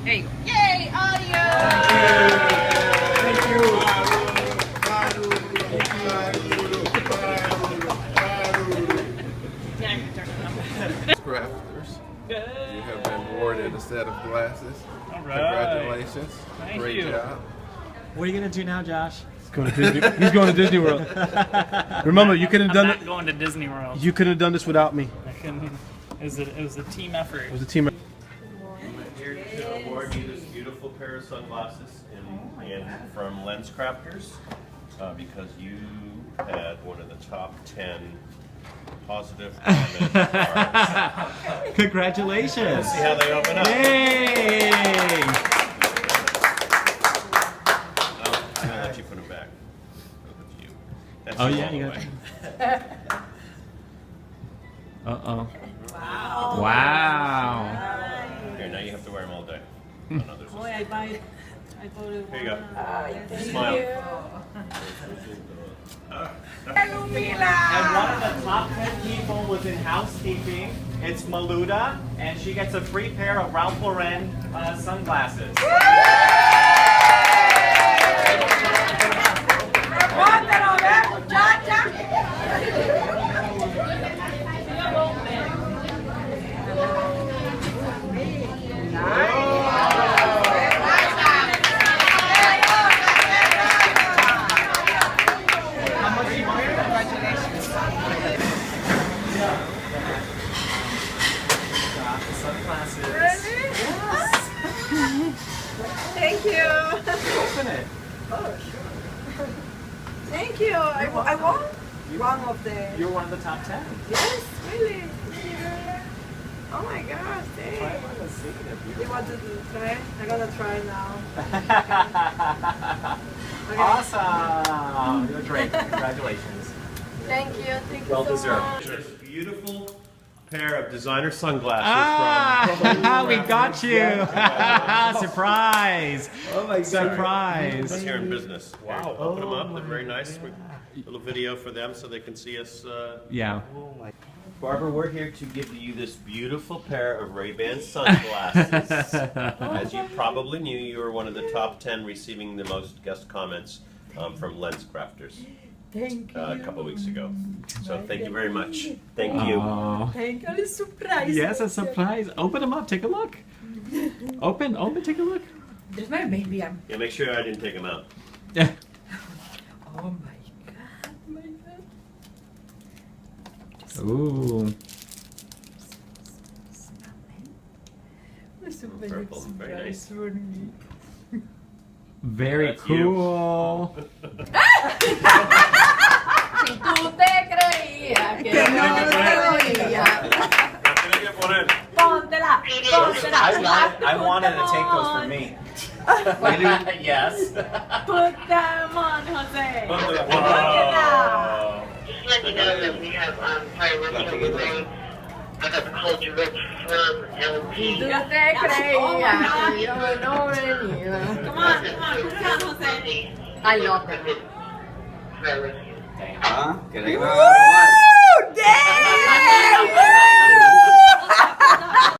There you go. Yay, audio! Thank you. Crafters. You have been awarded a set of glasses. All right. Congratulations. Thank Great you. job. What are you gonna do now, Josh? He's going to Disney World. Remember, you couldn't have I'm done not going to Disney World. You couldn't have done this without me. I couldn't. It was a team effort. It was a team. I'm here to award you this beautiful pair of sunglasses from Lens Crafters because you had one of the top 10 positive comment cards. Congratulations! Let's see how they open up. Yay! I'm going to let you put them back. That's you. That's Oh you yeah, all you the got. way. Uh-oh. Wow. Here, now you have to wear them all day. Oh, no, there's Boy, I buy it. I bought it. Here you go. Thank Smile. And one of the top 10 people was in housekeeping. It's Maluda, and she gets a free pair of Ralph Lauren sunglasses. Thank you. Open it. Thank you. I won one of the. You're one of the top 10. Yes, really. Thank you. Oh my gosh, thanks. You want to try? I'm gonna try now. Okay. Awesome! You're great. Congratulations. Thank you. Thank you Well so deserved. much. This beautiful pair of designer sunglasses Ah, from we got you! Surprise! Oh my Surprise! us here in business. Wow. Open them up. They're very nice. Little video for them so they can see us. Yeah. Barbara, we're here to give you this beautiful pair of Ray-Ban sunglasses. As you probably knew, you were one of the top 10 receiving the most guest comments from Lens Crafters Thank you. a couple of weeks ago. So thank you very much. Thank you. Oh. Thank you. It's a surprise. Yes, a surprise. Open them up. Take a look. Open, take a look. There's my baby. Yeah, make sure I didn't take them out. Yeah. Oh my god. My god. Ooh. It's a big Purple, very nice. surprise for me. Very That's you. cool. Si tú te creías que no te creía, póntela, póntela. I wanted to take those for me. Yes. Put them on, Jose. Póntela. Just let you know that we have fireworks on the road. I got the cold direct from Si tú LP. te creías que yo no venía. Come on, put it on, Jose. I love them. Fireworks. Woo! Damn! Woo!